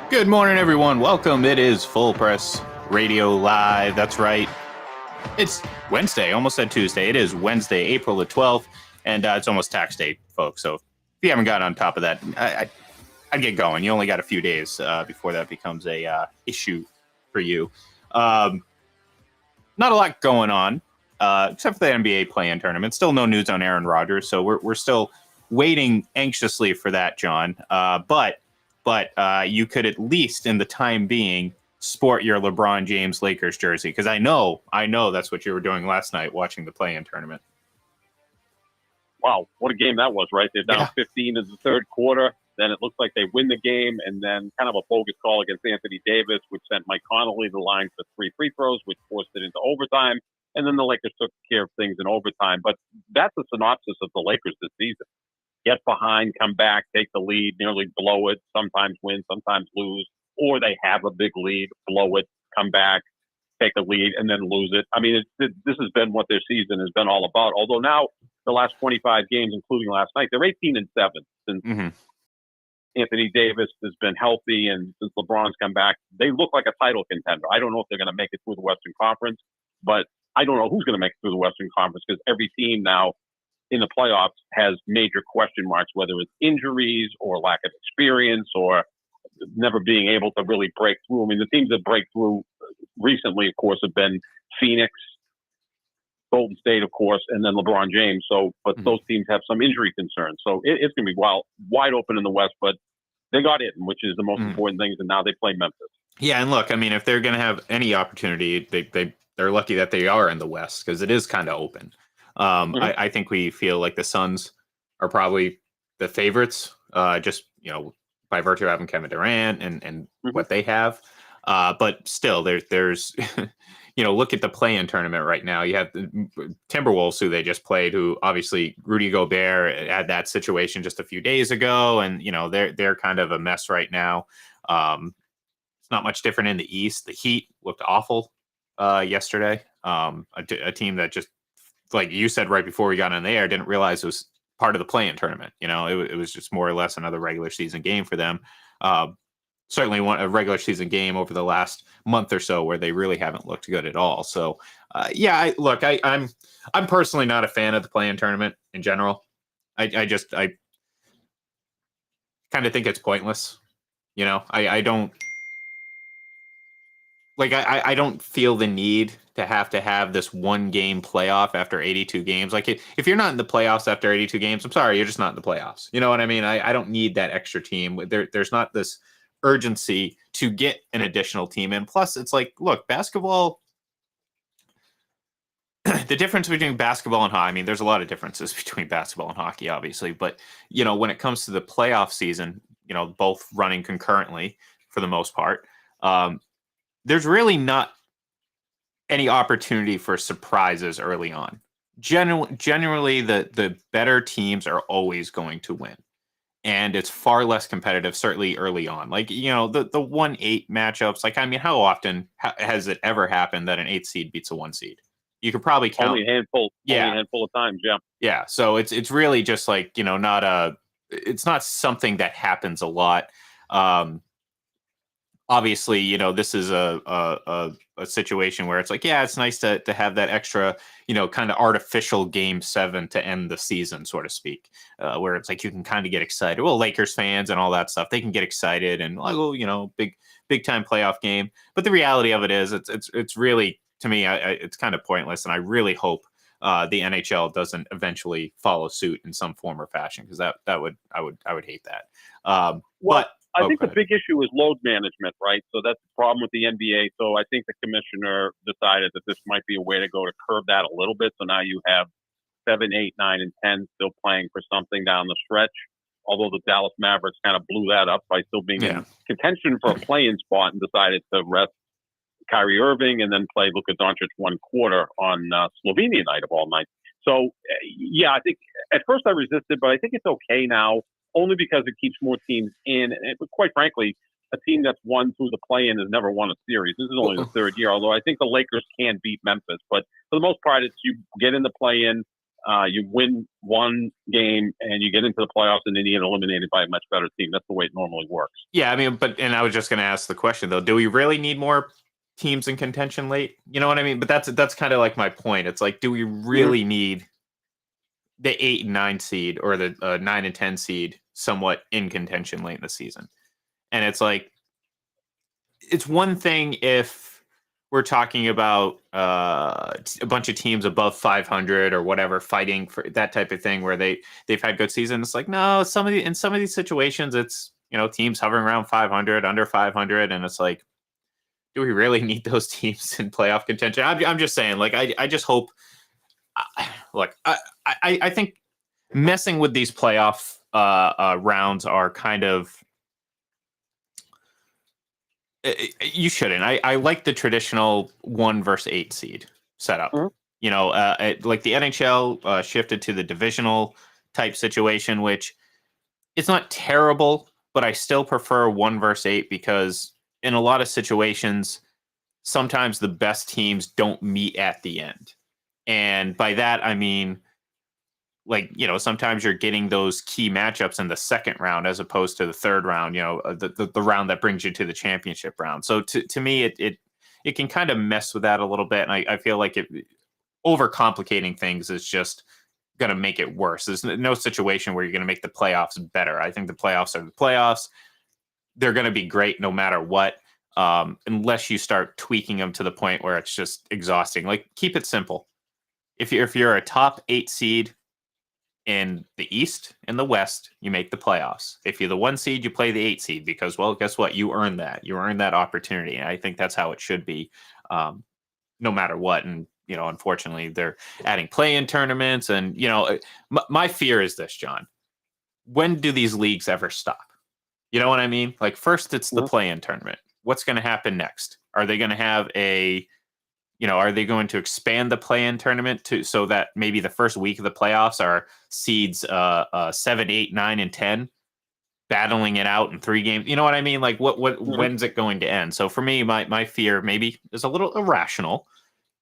Good morning, everyone. Welcome. It is Full Press Radio Live. That's right. It's Wednesday. Almost said Tuesday. It is Wednesday, April the 12th, and it's almost tax day, folks. So if you haven't gotten on top of that, I'd get going. You only got a few days before that becomes a issue for you. Not a lot going on, except for the NBA play-in tournament. Still no news on Aaron Rodgers, so we're still waiting anxiously for that, John. But you could at least, in the time being, sport your LeBron James Lakers jersey, because I know that's what you were doing last night watching the play-in tournament. Wow, what a game that was, right? They're down 15 in the third quarter. Then it looks like they win the game, and then kind of a bogus call against Anthony Davis, which sent Mike Conley the line for 3 free throws, which forced it into overtime. And then the Lakers took care of things in overtime. But that's a synopsis of the Lakers this season. Get behind, come back, take the lead, nearly blow it, sometimes win, sometimes lose, or they have a big lead, blow it, come back, take a lead, and then lose it. I mean, this has been what their season has been all about. Although now, the last 25 games, including last night, they're 18-7 since Anthony Davis has been healthy, and since LeBron's come back, they look like a title contender. I don't know if they're going to make it through the Western Conference, but I don't know who's going to make it through the Western Conference, because every team now in the playoffs has major question marks, whether it's injuries or lack of experience or never being able to really break through. I mean, the teams that break through recently, of course, have been Phoenix, Golden State, of course, and then LeBron James. So, but those teams have some injury concerns. So it's going to be wide open in the West, but they got in, which is the most important thing, and now they play Memphis. Yeah, and look, I mean, if they're going to have any opportunity, they're lucky that they are in the West, because it is kind of open. I think we feel like the Suns are probably the favorites, just by virtue of having Kevin Durant and what they have. But still, there's look at the play-in tournament right now. You have the Timberwolves, who they just played, who obviously Rudy Gobert had that situation just a few days ago, and they're kind of a mess right now. It's not much different in the East. The Heat looked awful yesterday. A team that just, like you said right before we got on the air, didn't realize it was part of the play-in tournament. It was just more or less another regular season game for them. Certainly a regular season game over the last month or so where they really haven't looked good at all. So, I'm personally not a fan of the play-in tournament in general. I kind of think it's pointless. I don't. I don't feel the need to have this one game playoff after 82 games. Like, if you're not in the playoffs after 82 games, I'm sorry, you're just not in the playoffs. You know what I mean? I don't need that extra team. There's not this urgency to get an additional team in. Plus, it's like, look, basketball, the difference between basketball and hockey, I mean, there's a lot of differences between basketball and hockey, obviously. But, when it comes to the playoff season, both running concurrently for the most part, there's really not any opportunity for surprises early on. Generally, the better teams are always going to win. And it's far less competitive, certainly early on. Like, the 1-8 matchups, like, I mean, how often has it ever happened that an 8 seed beats a 1 seed? You could probably count. Only a handful of times, yeah. Yeah, so it's really just like, it's not something that happens a lot. Obviously, this is a situation where it's like, yeah, it's nice to have that extra, kind of artificial game 7 to end the season, so to speak, where it's like you can kind of get excited. Well, Lakers fans and all that stuff, they can get excited and, big time playoff game. But the reality of it is, it's really, to me, it's kind of pointless, and I really hope the NHL doesn't eventually follow suit in some form or fashion, because I would hate that. But I think the big issue is load management, right? So that's the problem with the NBA. So I think the commissioner decided that this might be a way to go to curb that a little bit. So now you have 7, 8, 9, and 10 still playing for something down the stretch. Although the Dallas Mavericks kind of blew that up by still being in contention for a play-in spot and decided to rest Kyrie Irving and then play Luka Doncic one quarter on Slovenia night of all nights. So, I think at first I resisted, but I think it's okay now, only because it keeps more teams in. And quite frankly, a team that's won through the play-in has never won a series. This is only the third year, although I think the Lakers can beat Memphis. But for the most part, it's you get in the play-in, You win one game and you get into the playoffs, and then you get eliminated by a much better team. That's the way it normally works. Yeah, I mean, and I was just going to ask the question though: do we really need more teams in contention late? You know what I mean? But that's kind of like my point. It's like, do we really need the 8 and 9 seed or the 9 and 10 seed somewhat in contention late in the season? And it's like, it's one thing if we're talking about a bunch of teams above 500 or whatever fighting for that type of thing where they've had good seasons. It's like, no, in some of these situations, it's, teams hovering around 500, under 500, and it's like, do we really need those teams in playoff contention? I'm just saying, like, I just hope. Look, I think messing with these playoff rounds are kind of. You shouldn't. I like the traditional 1 versus 8 seed setup. Like the NHL shifted to the divisional type situation, which it's not terrible, but I still prefer 1 versus 8 because in a lot of situations, sometimes the best teams don't meet at the end. And by that, I mean, like, sometimes you're getting those key matchups in the second round as opposed to the third round, the round that brings you to the championship round. So to me, it can kind of mess with that a little bit. And I feel like overcomplicating things is just going to make it worse. There's no situation where you're going to make the playoffs better. I think the playoffs are the playoffs. They're going to be great no matter what, unless you start tweaking them to the point where it's just exhausting. Like, keep it simple. If you're a top 8 seed in the East and the West, you make the playoffs. If you're the 1 seed, you play the 8 seed because, well, guess what? You earned that. You earned that opportunity. And I think that's how it should be, no matter what. And, unfortunately, they're adding play-in tournaments. And, my fear is this, John. When do these leagues ever stop? You know what I mean? Like, first, it's the play-in tournament. What's going to happen next? Are they going to have are they going to expand the play-in tournament so that maybe the first week of the playoffs are seeds 7, 8, 9, and 10 battling it out in 3 games? You know what I mean? Like, when's it going to end? So for me, my fear maybe is a little irrational,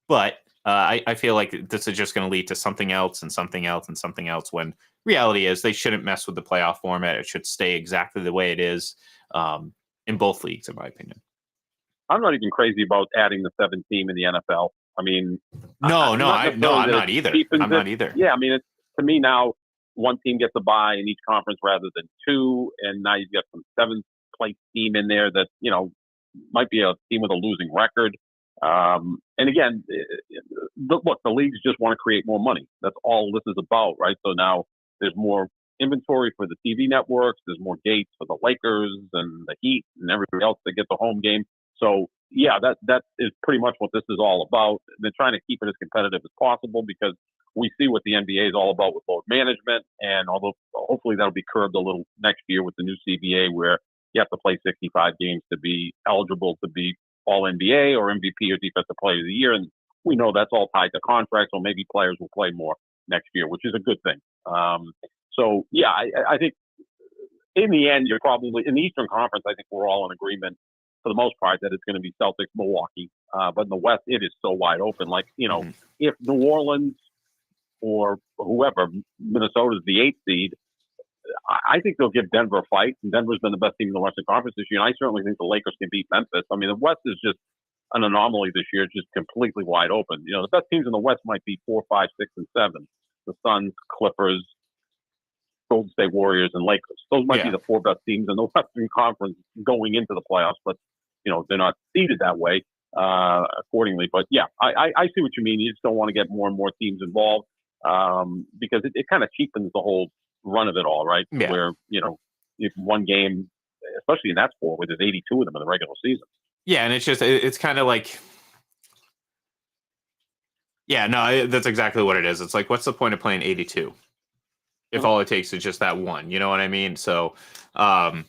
but I feel like this is just going to lead to something else and something else and something else, when reality is they shouldn't mess with the playoff format. It should stay exactly the way it is in both leagues, in my opinion. I'm not even crazy about adding the 7th team in the NFL. I mean, I'm not either. I'm not either. Yeah, I mean, to me now, one team gets a bye in each conference rather than 2, and now you've got some 7th place team in there that might be a team with a losing record. And again, look, the leagues just want to create more money. That's all this is about, right? So now there's more inventory for the TV networks. There's more gates for the Lakers and the Heat and everybody else that gets a home game. So yeah, that is pretty much what this is all about. They're trying to keep it as competitive as possible because we see what the NBA is all about with load management. And although hopefully that'll be curbed a little next year with the new CBA, where you have to play 65 games to be eligible to be all NBA or MVP or Defensive Player of the Year. And we know that's all tied to contracts, so maybe players will play more next year, which is a good thing. So yeah, I think in the end, you're probably in the Eastern Conference. I think we're all in agreement for the most part that it's going to be Celtics, Milwaukee. But in the West, it is so wide open. Like, if New Orleans or whoever, Minnesota's the 8th seed, I think they'll give Denver a fight. And Denver's been the best team in the Western Conference this year. And I certainly think the Lakers can beat Memphis. I mean, the West is just an anomaly this year. It's just completely wide open. The best teams in the West might be 4, 5, 6, and 7. The Suns, Clippers, Golden State Warriors, and Lakers. Those might be the 4 best teams in the Western Conference going into the playoffs, but they're not seeded that way accordingly. But yeah, I see what you mean. You just don't want to get more and more teams involved because it kind of cheapens the whole run of it all, right? Yeah. Where if one game, especially in that sport, where there's 82 of them in the regular season. Yeah, and it's kind of like. Yeah, no, that's exactly what it is. It's like, what's the point of playing 82 if all it takes is just that one? You know what I mean? So, I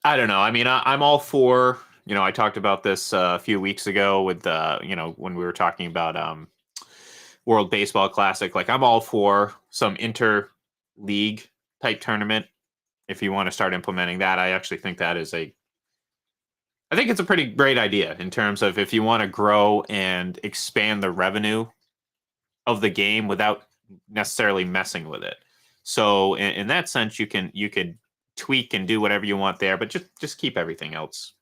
don't know. I mean, I'm all for, I talked about this a few weeks ago with, when we were talking about World Baseball Classic. Like, I'm all for some inter-league type tournament if you want to start implementing that. I actually think that is I think it's a pretty great idea in terms of if you want to grow and expand the revenue of the game without necessarily messing with it. So in that sense, you could tweak and do whatever you want there, but just keep everything else,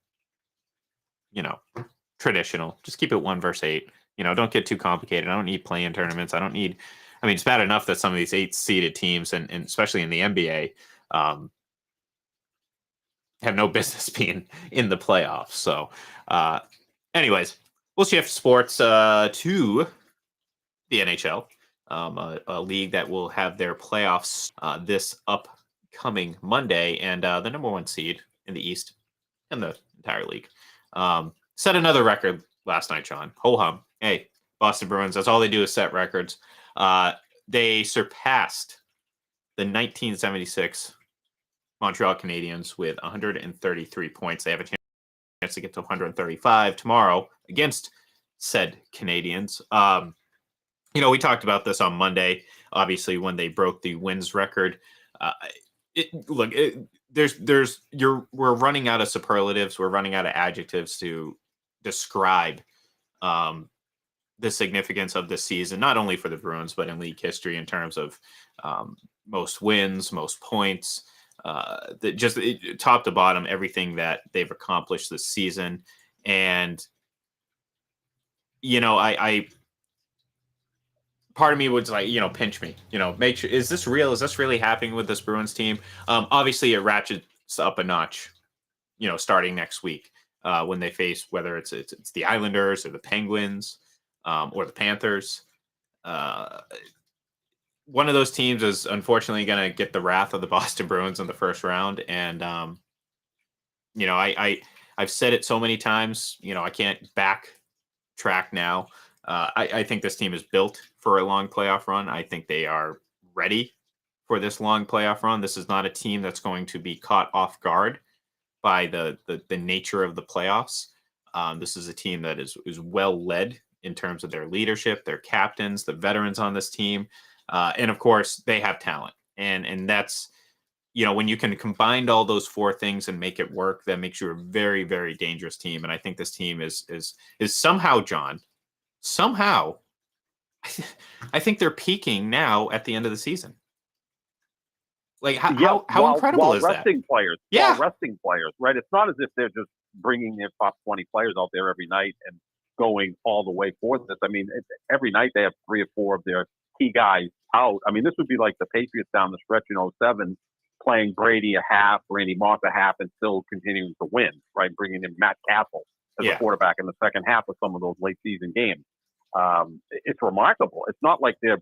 traditional. Just keep it 1 versus 8. Don't get too complicated. I don't need play-in tournaments. I don't need. I mean, it's bad enough that some of these 8-seeded teams, and especially in the NBA, have no business being in the playoffs. So, anyways, we'll shift sports to the NHL, a league that will have their playoffs this upcoming Monday, and the number 1 seed in the East in the entire league set another record last night, Sean. Ho hum. Hey, Boston Bruins, that's all they do is set records. They surpassed the 1976 Montreal Canadiens with 133 points. They have a chance to get to 135 tomorrow against said Canadiens. We talked about this on Monday, obviously, when they broke the wins record. We're running out of superlatives. We're running out of adjectives to describe the significance of this season, not only for the Bruins, but in league history in terms of most wins, most points, top to bottom, everything that they've accomplished this season. And, I part of me was like, pinch me, make sure, is this real? Is this really happening with this Bruins team? Obviously it ratchets up a notch, starting next week when they face, whether it's the Islanders or the Penguins or the Panthers. One of those teams is unfortunately going to get the wrath of the Boston Bruins in the first round. And, I've said it so many times, I can't backtrack now. I think this team is built for a long playoff run. I think they are ready for this long playoff run. This is not a team that's going to be caught off guard by the nature of the playoffs. This is a team that is well led in terms of their leadership, their captains, the veterans on this team. And of course, they have talent. And that's, when you can combine all those 4 things and make it work, that makes you a very, very dangerous team. And I think this team is somehow, John, I think they're peaking now at the end of the season. Like how incredible is that? Resting players, resting players, right? It's not as if they're just bringing their top 20 players out there every night and going all the way for this. I mean, every night they have 3 or 4 of their key guys out. I mean, this would be like the Patriots down the stretch in 2007, playing Brady a half, Randy Moss a half, and still continuing to win, right? Bringing in Matt Castle as a quarterback in the second half of some of those late season games. It's remarkable. It's not like they're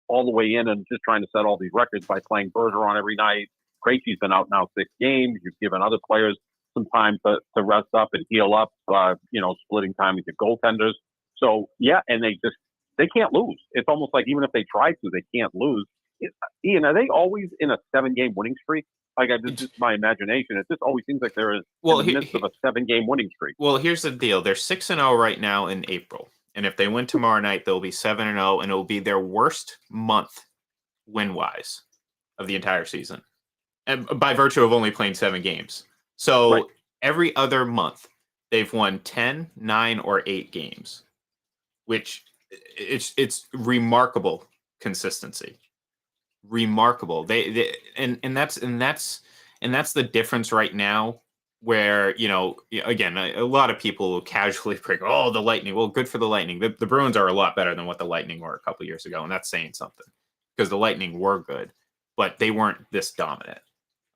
all the way in and just trying to set all these records by playing Bergeron every night. Krejci's been out now 6 games. You've given other players some time to rest up and heal up, splitting time with your goaltenders. So, and they can't lose. It's almost like even if they try to, they can't lose. Ian, are they always in a 7-game winning streak? Like, this is my imagination. It just always seems like they're in the midst of a 7-game winning streak. Well, here's the deal. They're 6-0 right now in April. And if they win tomorrow night, they'll be 7-0, and it'll be their worst month win-wise of the entire season, and by virtue of only playing 7 games. So every other month, they've won 10, 9, or 8 games, which it's remarkable consistency. Remarkable. And that's the difference right now. Where, again, a lot of people will casually pick, the Lightning. Well, good for the Lightning. The Bruins are a lot better than what the Lightning were a couple years ago, and that's saying something because the Lightning were good, but they weren't this dominant.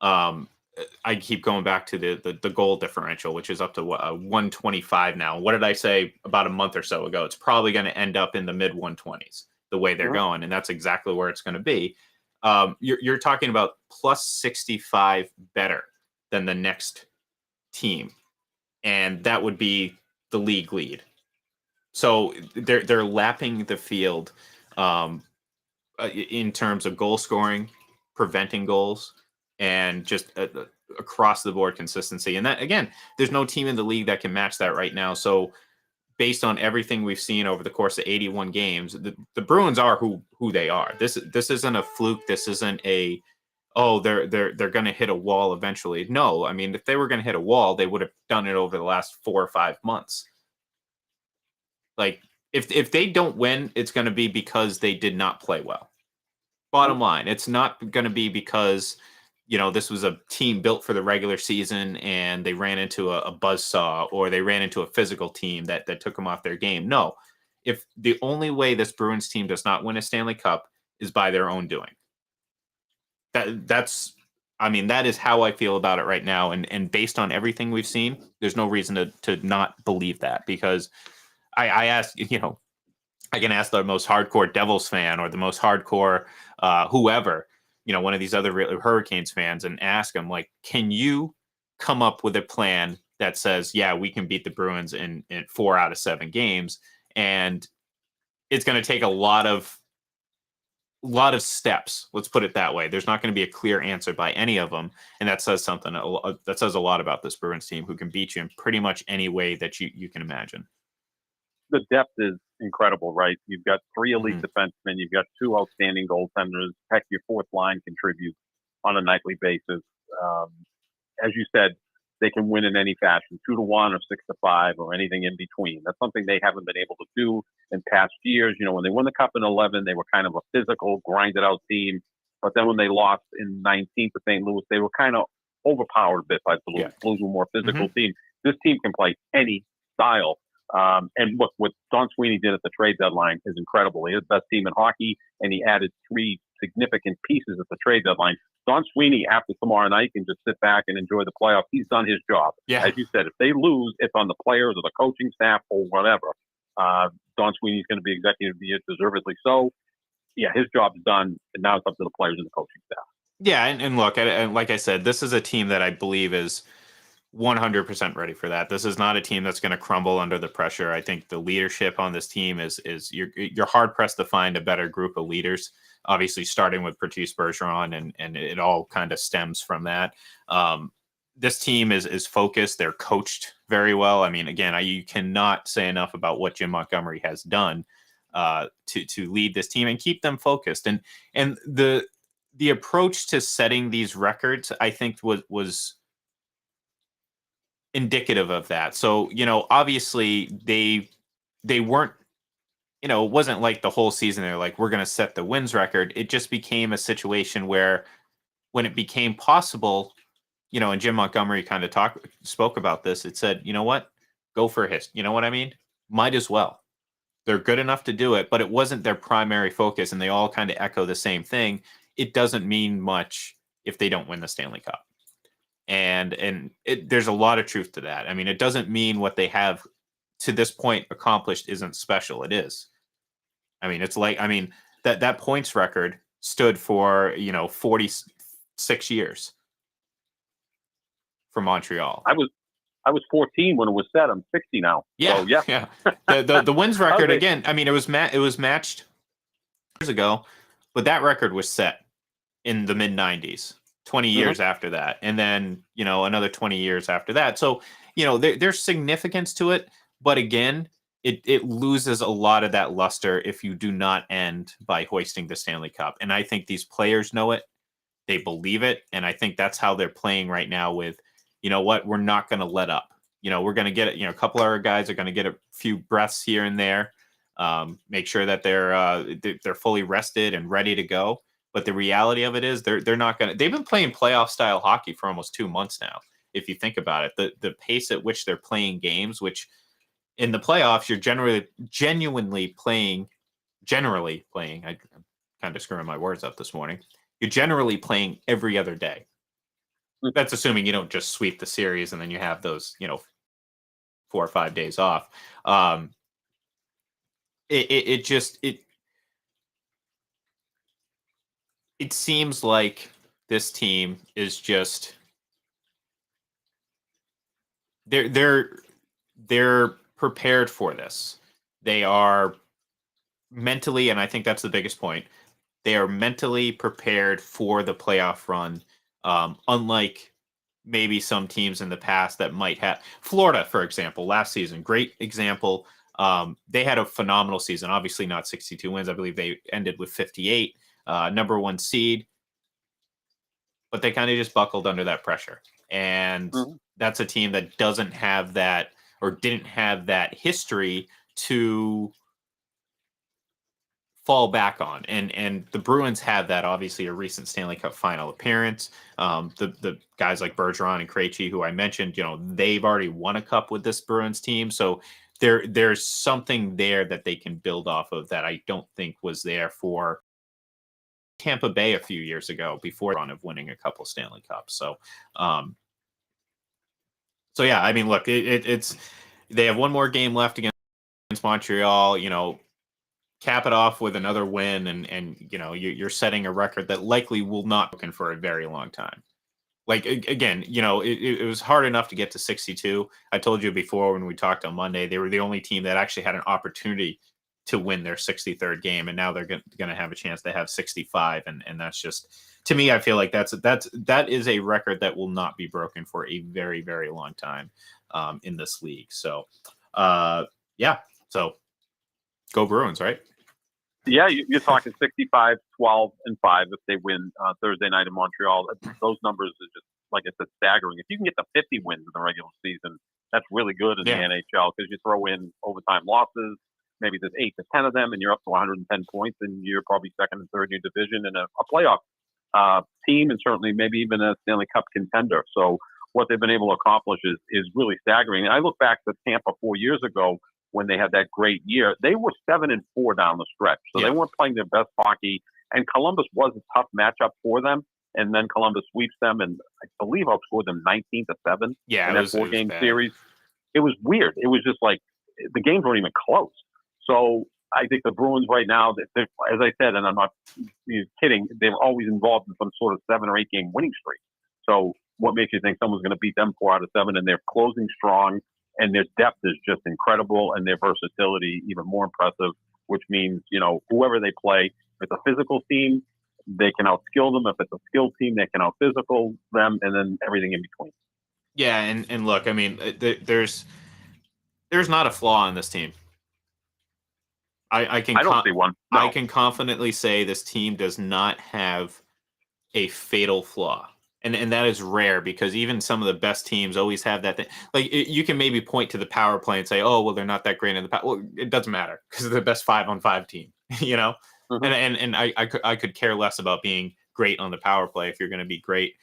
I keep going back to the goal differential, which is up to 125 now. What did I say about a month or so ago? It's probably going to end up in the mid 120s the way they're going, and that's exactly where it's going to be. You're talking about plus 65 better than the next team, and that would be the league lead. So they're lapping the field in terms of goal scoring, preventing goals, and just across the board consistency. And that, again, there's no team in the league that can match that right now. So based on everything we've seen over the course of 81 games, the Bruins are who they are. This isn't a fluke. This isn't a they're going to hit a wall eventually. No, I mean, if they were going to hit a wall, they would have done it over the last 4 or 5 months. Like, if they don't win, it's going to be because they did not play well. Bottom line, it's not going to be because this was a team built for the regular season and they ran into a buzzsaw or they ran into a physical team that took them off their game. No, if the only way this Bruins team does not win a Stanley Cup is by their own doing. That is how I feel about it right now. And based on everything we've seen, there's no reason to not believe that, because I asked, I can ask the most hardcore Devils fan or the most hardcore whoever, one of these other Hurricanes fans, and ask them, like, can you come up with a plan that says, yeah, we can beat the Bruins in 4 out of 7 games? And it's going to take a lot of steps. Let's put it that way. There's not going to be a clear answer by any of them. And that says something. That says a lot about this Bruins team, who can beat you in pretty much any way that you can imagine. The depth is incredible, right? You've got 3 elite defensemen. You've got 2 outstanding goaltenders. Heck, your fourth line contributes on a nightly basis. As you said, they can win in any fashion, 2-1 or 6-5 or anything in between. That's something they haven't been able to do in past years. When they won the Cup in 11, they were kind of a physical, grinded out team. But then when they lost in 19 to St. Louis, they were kind of overpowered a bit by the Blues. Yeah. Blues were a more physical team. This team can play any style. And look, what Don Sweeney did at the trade deadline is incredible. He is the best team in hockey, and he added 3 significant pieces at the trade deadline. Don Sweeney, after tomorrow night, can just sit back and enjoy the playoffs. He's done his job. Yeah. As you said, if they lose, it's on the players or the coaching staff or whatever. Don Sweeney's going to be executive of the year, deservedly so. Yeah, his job's done, and now it's up to the players and the coaching staff. Yeah, and look, and like I said, this is a team that I believe is 100% ready for that. This is not a team that's going to crumble under the pressure. I think the leadership on this team is you're hard pressed to find a better group of leaders. Obviously, starting with Patrice Bergeron, and it all kind of stems from that. This team is focused. They're coached very well. I mean, again, you cannot say enough about what Jim Montgomery has done to lead this team and keep them focused. And the approach to setting these records, I think, was indicative of that. So, obviously they weren't, it wasn't like the whole season they're like, we're going to set the wins record. It just became a situation where when it became possible, and Jim Montgomery kind of spoke about this, it said, you know what, go for a hit. You know what I mean? Might as well. They're good enough to do it, but it wasn't their primary focus. And they all kind of echo the same thing. It doesn't mean much if they don't win the Stanley Cup. And there's a lot of truth to that. I mean, it doesn't mean what they have to this point accomplished isn't special. It is. I mean, it's like, that points record stood for, 46 years for Montreal. I was 14 when it was set. I'm 60 now. Yeah. So, yeah. Yeah. The wins record, again, it was matched years ago, but that record was set in the mid 90s. 20 years after that, and then another 20 years after that. So there's significance to it, but again, it loses a lot of that luster if you do not end by hoisting the Stanley Cup. And I think these players know it, they believe it, and I think that's how they're playing right now. With what, we're not going to let up. We're going to get it. A couple of our guys are going to get a few breaths here and there, make sure that they're fully rested and ready to go. But the reality of it is they're not going to – they've been playing playoff-style hockey for almost 2 months now, if you think about it. The pace at which they're playing games, which in the playoffs you're genuinely playing – I'm kind of screwing my words up this morning. You're generally playing every other day. That's assuming you don't just sweep the series and then you have those, 4 or 5 days off. It seems like this team is just they're prepared for this. They are mentally, and I think that's the biggest point, they are mentally prepared for the playoff run. Unlike maybe some teams in the past that might have Florida, for example, last season, great example. They had a phenomenal season, obviously not 62 wins. I believe they ended with 58. Number 1 seed, but they kind of just buckled under that pressure. And that's a team that doesn't have that, or didn't have that history to fall back on. And the Bruins have that, obviously, a recent Stanley Cup final appearance. The guys like Bergeron and Krejci, who I mentioned, they've already won a cup with this Bruins team. So there's something there that they can build off of that I don't think was there for Tampa Bay a few years ago before the run of winning a couple Stanley Cups. So yeah, I mean, look, it's they have one more game left against Montreal. Cap it off with another win, and you're setting a record that likely will not be broken for a very long time. Like, again, it was hard enough to get to 62. I told you before when we talked on Monday, they were the only team that actually had an opportunity to win their 63rd game, and now they're going to have a chance to have 65, and that's just, to me, I feel like that is a record that will not be broken for a very, very long time in this league. So, yeah, so go Bruins, right? Yeah, you're talking 65, 12, and 5 if they win Thursday night in Montreal. Those numbers are just, like I said, staggering. If you can get to 50 wins in the regular season, that's really good in the NHL, because you throw in overtime losses. Maybe there's 8 to 10 of them, and you're up to 110 points, and you're probably second and third in your division and a playoff team, and certainly maybe even a Stanley Cup contender. So what they've been able to accomplish is really staggering. And I look back to Tampa 4 years ago when they had that great year. They were 7-4 down the stretch, so they weren't playing their best hockey. And Columbus was a tough matchup for them. And then Columbus sweeps them, and I believe outscored them 19-7 in that 4-game series. It was weird. It was just like the games weren't even close. So I think the Bruins right now, as I said, and I'm not kidding, they're always involved in some sort of 7 or 8 game winning streak. So what makes you think someone's going to beat them 4 out of 7? And they're closing strong, and their depth is just incredible, and their versatility even more impressive, which means, whoever they play, if it's a physical team, they can outskill them. If it's a skilled team, they can out-physical them, and then everything in between. Yeah, and look, I mean, there's not a flaw in this team. I don't see one. No. I can confidently say this team does not have a fatal flaw. And that is rare, because even some of the best teams always have that thing. Like, you can maybe point to the power play and say, oh, well, they're not that great in the power. Well, it doesn't matter, because they're the best 5-on-5 team, Mm-hmm. And I could care less about being great on the power play if you're going to be great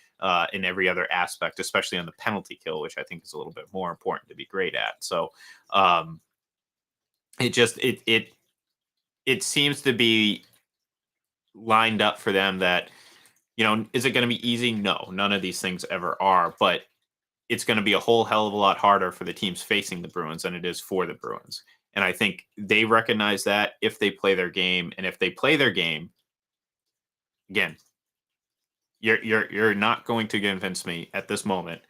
in every other aspect, especially on the penalty kill, which I think is a little bit more important to be great at. So it seems to be lined up for them that, is it going to be easy? No, none of these things ever are, but it's going to be a whole hell of a lot harder for the teams facing the Bruins than it is for the Bruins. And I think they recognize that if they play their game. And if they play their game, again, you're not going to convince me at this moment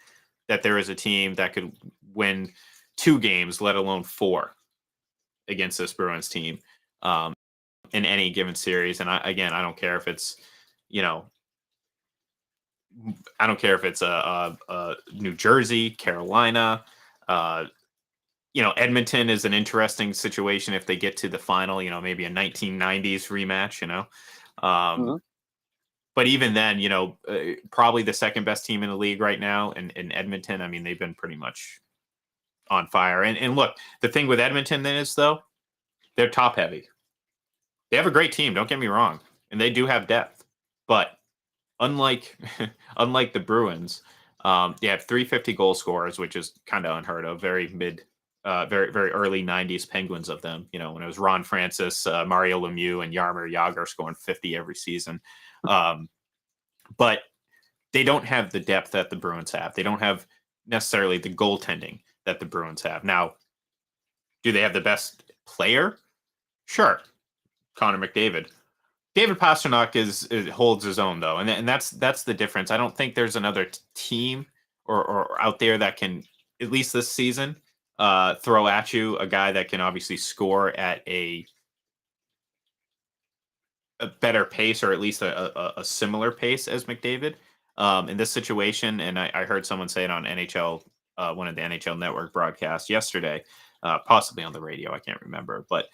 that there is a team that could win 2 games, let alone 4, against this Bruins team in any given series. And I don't care if it's, I don't care if it's a New Jersey, Carolina, Edmonton is an interesting situation if they get to the final, maybe a 1990s rematch, Mm-hmm. But even then, probably the second best team in the league right now in Edmonton. I mean, they've been pretty much on fire. And look, the thing with Edmonton then is, though, they're top heavy. They have a great team, don't get me wrong, and they do have depth. But unlike the Bruins, they have 350 goal scorers, which is kind of unheard of. Very very early 90s Penguins of them. When it was Ron Francis, Mario Lemieux, and Jaromir Jagr scoring 50 every season. But they don't have the depth that the Bruins have. They don't have necessarily the goaltending that the Bruins have. Now, do they have the best player? Sure, Connor McDavid. David Pastrnak holds his own, though, and that's the difference. I don't think there's another team or out there that can, at least this season, throw at you a guy that can obviously score at a better pace, or at least a similar pace as McDavid in this situation. And I heard someone say it on NHL, one of the NHL Network broadcasts yesterday, possibly on the radio. I can't remember, but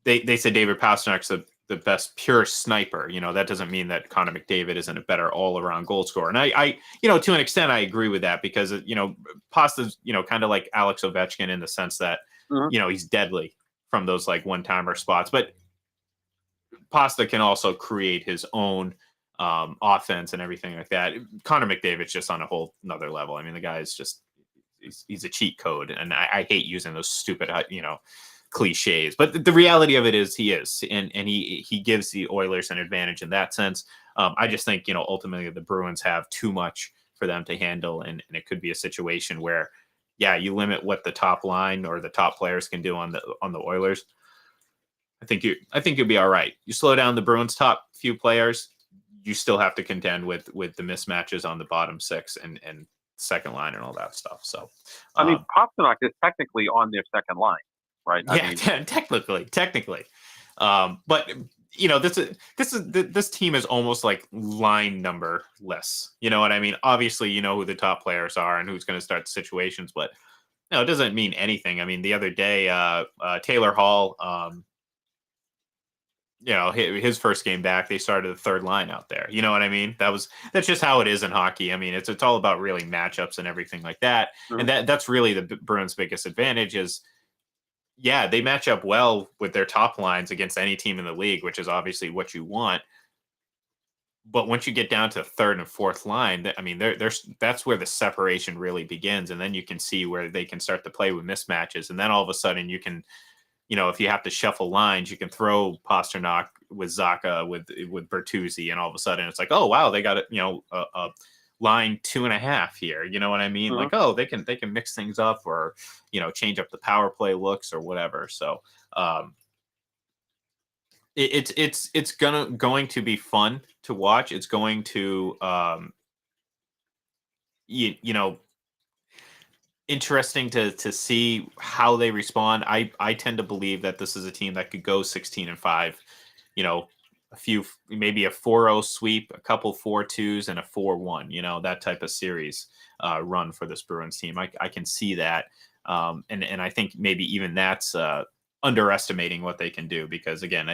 they said David Pasternak's the best pure sniper. That doesn't mean that Connor McDavid isn't a better all-around goal scorer. And I to an extent, I agree with that, because, Pasta's, kind of like Alex Ovechkin in the sense that, he's deadly from those like one-timer spots. But Pasta can also create his own offense and everything like that. Connor McDavid's just on a whole another level. I mean, the guy is just he's a cheat code, and I hate using those stupid cliches, but the reality of it is he is, and he gives the Oilers an advantage in that sense. I just think ultimately the Bruins have too much for them to handle, and it could be a situation where you limit what the top line or the top players can do on the Oilers. I think you'll be all right. You slow down the Bruins' top few players, you still have to contend with the mismatches on the bottom six and second line and all that stuff. So, I mean, Pastrnak is technically on their second line, right? Technically. But this team is almost like line number less. You know what I mean? Obviously, you know who the top players are and who's going to start the situations, but it doesn't mean anything. I mean, the other day, Taylor Hall, his first game back, they started the third line out there. You know what I mean? That's just how it is in hockey. I mean, it's all about really matchups and everything like that. Mm-hmm. And that's really the Bruins' biggest advantage is, they match up well with their top lines against any team in the league, which is obviously what you want. But once you get down to third and fourth line, I mean, that's where the separation really begins. And then you can see where they can start to play with mismatches. And then all of a sudden you can, if you have to shuffle lines, you can throw Pastrnak with Zacha, with Bertuzzi, and all of a sudden it's like, oh wow, they got a line 2.5 here. You know what I mean? Uh-huh. Like, oh, they can mix things up or change up the power play looks or whatever. So it's going to be fun to watch. It's going to interesting to see how they respond. I tend to believe that this is a team that could go 16-5, a few, maybe a 4-0 sweep, a couple 4-2s and a 4-1, that type of series run for this Bruins team. I can see that. And I think maybe even that's underestimating what they can do, because again,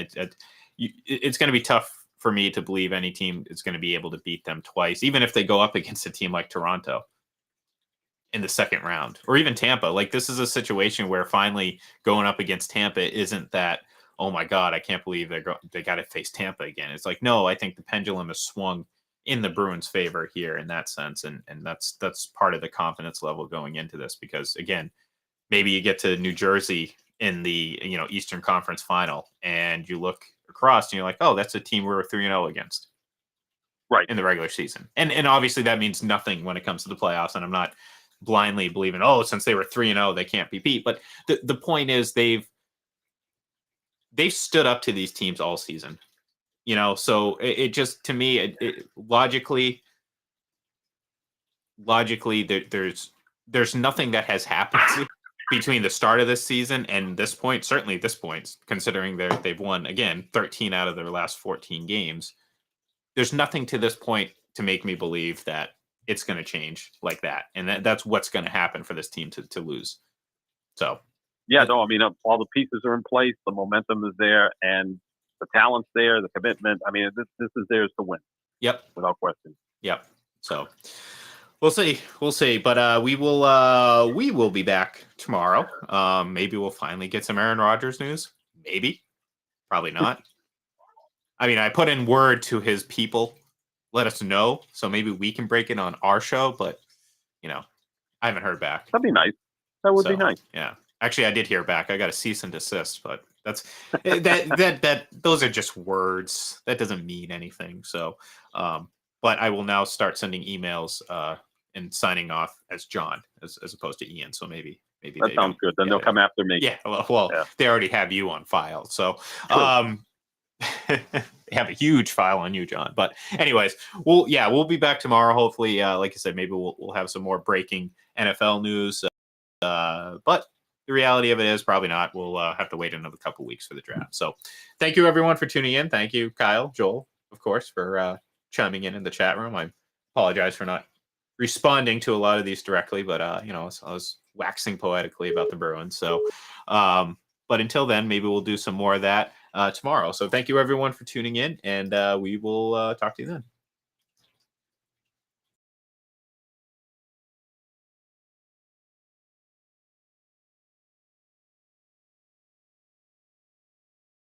it's going to be tough for me to believe any team is going to be able to beat them twice, even if they go up against a team like Toronto in the second round, or even Tampa. Like, this is a situation where finally going up against Tampa isn't that, oh my God, I can't believe they got to face Tampa again. It's like, no, I think the pendulum has swung in the Bruins' favor here in that sense. And that's part of the confidence level going into this, because again, maybe you get to New Jersey in the, Eastern Conference final and you look across and you're like, oh, that's a team we were 3-0 against. Right. In the regular season. And obviously that means nothing when it comes to the playoffs. And I'm not blindly believing, since they were 3-0, they can't be beat. But the point is they've stood up to these teams all season, so it just, to me, logically there's nothing that has happened between the start of this season and this point, certainly this point, considering they've won, again, 13 out of their last 14 games. There's nothing to this point to make me believe that it's going to change like that. And that's what's going to happen for this team to lose. So, yeah, no, I mean, all the pieces are in place. The momentum is there, and the talent's there, the commitment. I mean, this is theirs to win. Yep. Without question. Yep. So we'll see. But we will be back tomorrow. Maybe we'll finally get some Aaron Rodgers news. Maybe. Probably not. I mean, I put in word to his people, let us know, so maybe we can break it on our show, but I haven't heard back. That'd be nice. That would be nice. Yeah. Actually, I did hear back. I got a cease and desist, but that's that those are just words. That doesn't mean anything. So but I will now start sending emails and signing off as John as opposed to Ian. So maybe that sounds good. Then they'll come after me. Yeah. Well, they already have you on file. So they have a huge file on you, John. But anyways, we'll be back tomorrow. Hopefully, like I said, maybe we'll have some more breaking NFL news. But the reality of it is probably not. We'll have to wait another couple weeks for the draft. So thank you, everyone, for tuning in. Thank you, Kyle, Joel, of course, for chiming in the chat room. I apologize for not responding to a lot of these directly, but I was waxing poetically about the Bruins. So, but until then, maybe we'll do some more of that tomorrow. So thank you, everyone, for tuning in, and we will talk to you then.